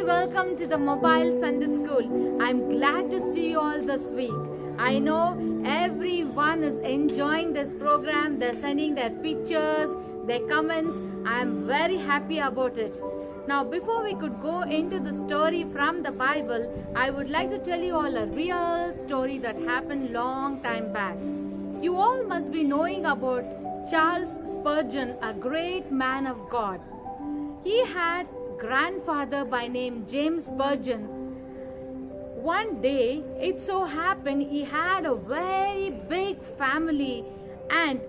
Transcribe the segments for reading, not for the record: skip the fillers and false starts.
welcome to the Mobile Sunday School. I'm glad to see you all this week. I know everyone is enjoying this program. They're sending their pictures, their comments. I'm very happy about it. Now, before we could go into the story from the Bible, I would like to tell you all a real story that happened long time back. You all must be knowing about Charles Spurgeon, a great man of God. He had grandfather by name James Spurgeon. One day it so happened he had a very big family, and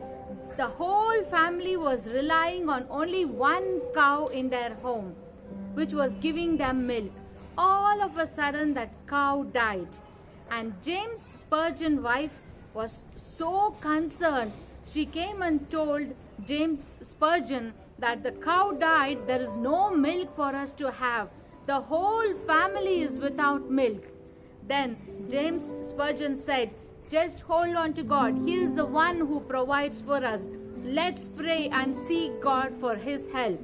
the whole family was relying on only one cow in their home, which was giving them milk. All of a sudden that cow died, and James Spurgeon's wife was so concerned. She came and told James Spurgeon that the cow died, there is no milk for us to have. The whole family is without milk. Then James Spurgeon said, just hold on to God. He is the one who provides for us. Let's pray and seek God for his help.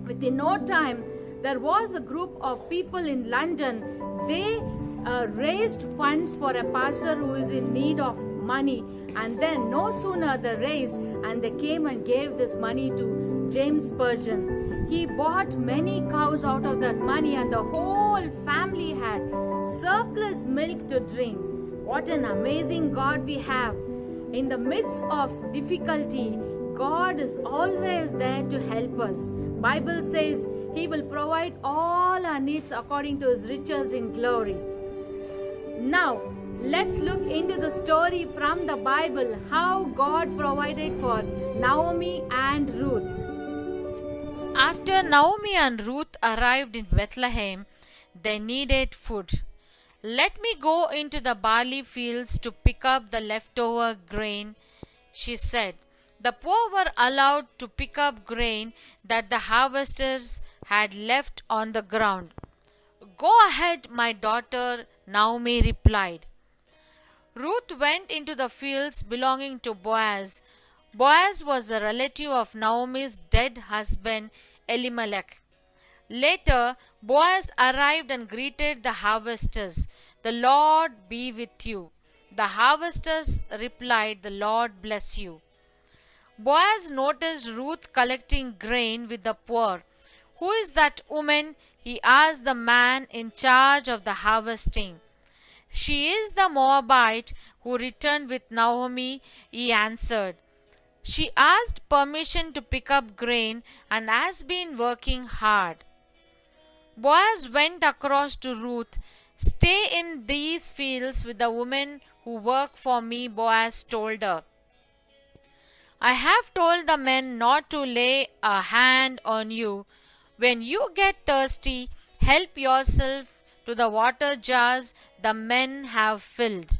Within no time, there was a group of people in London. They raised funds for a pastor who is in need of money, and then no sooner they raised and they came and gave this money to James Spurgeon. He bought many cows out of that money, and the whole family had surplus milk to drink. What an amazing God we have. In the midst of difficulty, God is always there to help us. Bible says he will provide all our needs according to his riches in glory. Now, let's look into the story from the Bible, how God provided for Naomi and Ruth. After Naomi and Ruth arrived in Bethlehem, they needed food. Let me go into the barley fields to pick up the leftover grain, she said. The poor were allowed to pick up grain that the harvesters had left on the ground. Go ahead, my daughter, Naomi replied. Ruth went into the fields belonging to Boaz. Boaz was a relative of Naomi's dead husband, Elimelech. Later, Boaz arrived and greeted the harvesters. The Lord be with you. The harvesters replied, the Lord bless you. Boaz noticed Ruth collecting grain with the poor. Who is that woman? He asked the man in charge of the harvesting. She is the Moabite who returned with Naomi, he answered. She asked permission to pick up grain and has been working hard. Boaz went across to Ruth. Stay in these fields with the women who work for me, Boaz told her. I have told the men not to lay a hand on you. When you get thirsty, help yourself to the water jars the men have filled.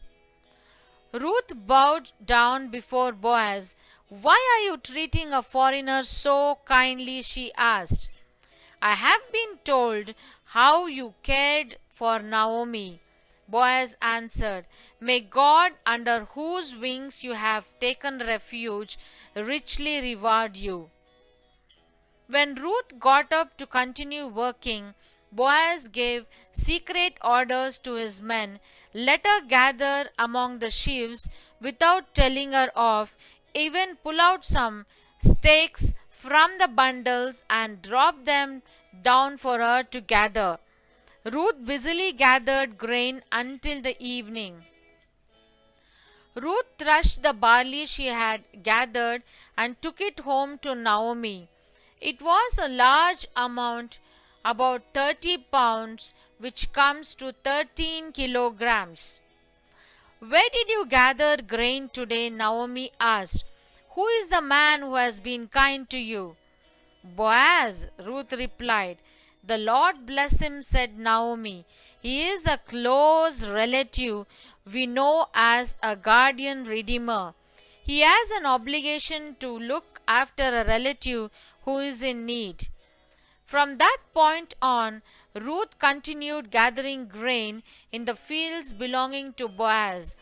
Ruth bowed down before Boaz. Why are you treating a foreigner so kindly? She asked. I have been told how you cared for Naomi. Boaz answered, May God, under whose wings you have taken refuge, richly reward you. When Ruth got up to continue working, Boaz gave secret orders to his men. Let her gather among the sheaves without telling her off, even pull out some stakes from the bundles and drop them down for her to gather. Ruth busily gathered grain until the evening. Ruth threshed the barley she had gathered and took it home to Naomi. It was a large amount, about 30 pounds, which comes to 13 kilograms. Where did you gather grain today? Naomi asked. Who is the man who has been kind to you? Boaz, Ruth replied. The Lord bless him, said Naomi. He is a close relative we know as a guardian redeemer. He has an obligation to look after a relative who is in need. From that point on, Ruth continued gathering grain in the fields belonging to Boaz.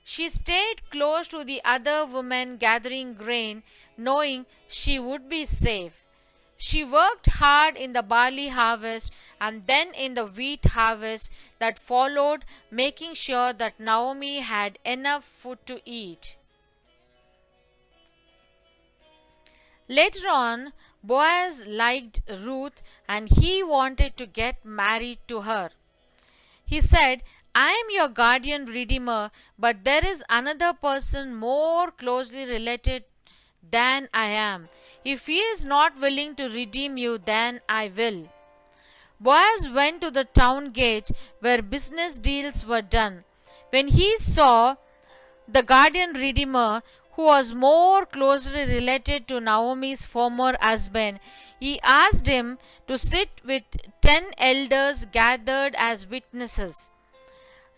She stayed close to the other women gathering grain, knowing she would be safe. She worked hard in the barley harvest and then in the wheat harvest that followed, making sure that Naomi had enough food to eat. Later on, Boaz liked Ruth and he wanted to get married to her. He said, I am your guardian redeemer, but there is another person more closely related than I am. If he is not willing to redeem you, then I will. Boaz went to the town gate where business deals were done. When he saw the guardian redeemer, who was more closely related to Naomi's former husband, he asked him to sit with 10 elders gathered as witnesses.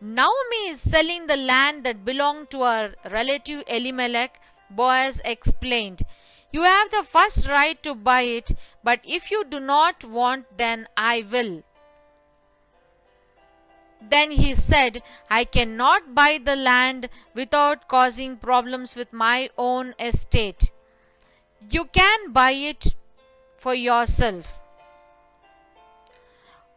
Naomi is selling the land that belonged to her relative Elimelech, Boaz explained. You have the first right to buy it, but if you do not want, then I will. Then he said, I cannot buy the land without causing problems with my own estate. You can buy it for yourself.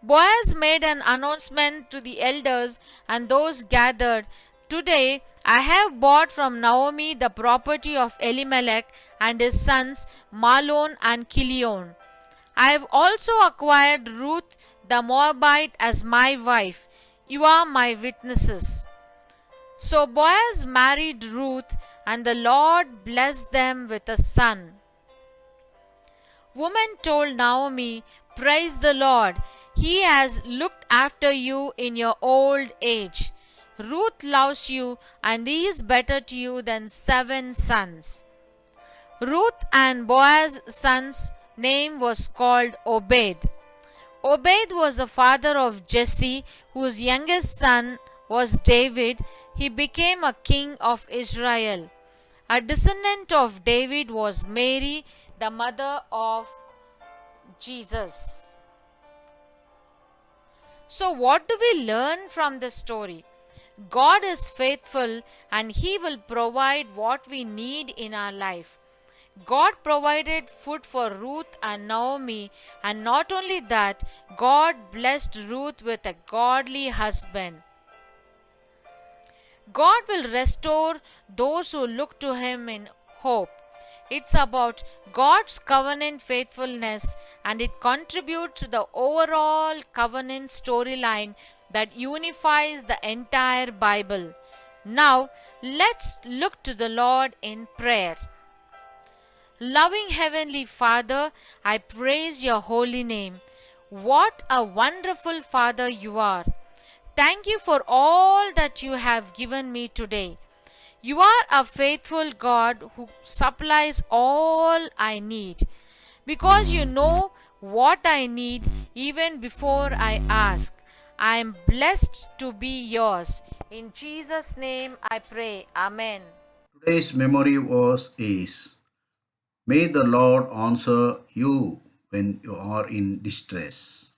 Boaz made an announcement to the elders and those gathered. Today I have bought from Naomi the property of Elimelech and his sons Mahlon and Chilion. I have also acquired Ruth the Moabite as my wife. You are my witnesses. So Boaz married Ruth, and the Lord blessed them with a son. Woman told Naomi, Praise the Lord, He has looked after you in your old age. Ruth loves you, and he is better to you than 7 sons. Ruth and Boaz's son's name was called Obed. Obed was the father of Jesse, whose youngest son was David. He became a king of Israel. A descendant of David was Mary, the mother of Jesus. So, what do we learn from this story? God is faithful and He will provide what we need in our life. God provided food for Ruth and Naomi, and not only that, God blessed Ruth with a godly husband. God will restore those who look to Him in hope. It's about God's covenant faithfulness, and it contributes to the overall covenant storyline that unifies the entire Bible. Now, let's look to the Lord in prayer. Loving Heavenly Father, I praise your holy name. What a wonderful Father you are. Thank you for all that you have given me today. You are a faithful God who supplies all I need, because you know what I need even before I ask. I am blessed to be yours. In Jesus' name I pray. Amen. Today's memory verse is, May the Lord answer you when you are in distress.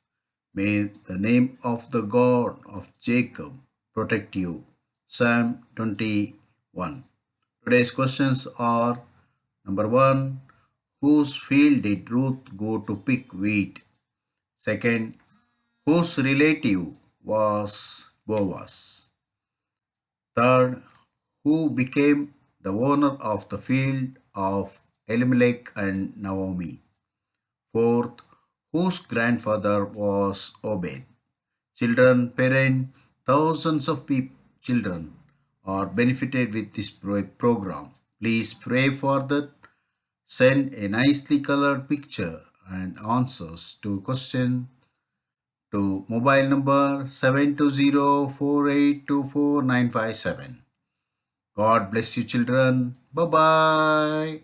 May the name of the God of Jacob protect you. Psalm 21. Today's questions are, number 1, whose field did Ruth go to pick wheat? Second, whose relative was Boaz? Third, who became the owner of the field of Elimelech and Naomi? Fourth, whose grandfather was Obed? Children, parent, thousands of children are benefited with this program. Please pray for that. Send a nicely colored picture and answers to question to mobile number 720-4824-957. God bless you, children. Bye-bye.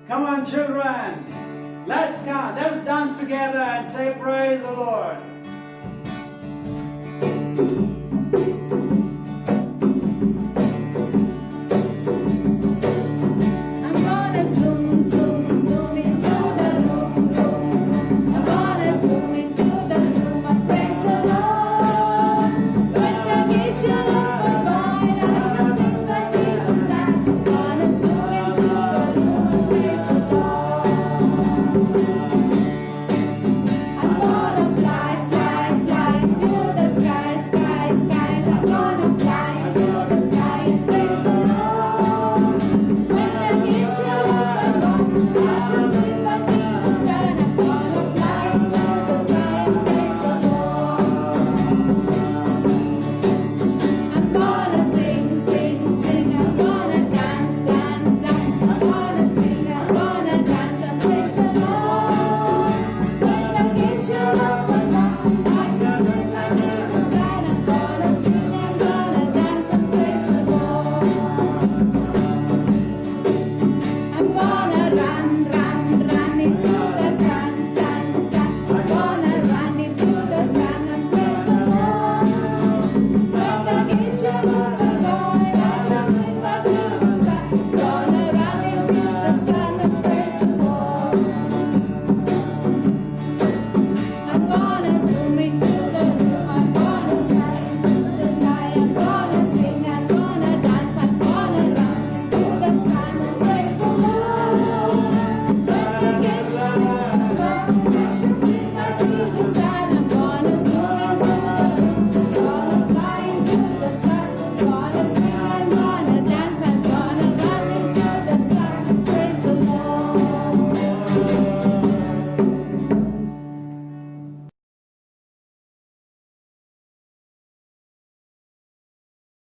Come on, children. Let's dance together and say praise the Lord.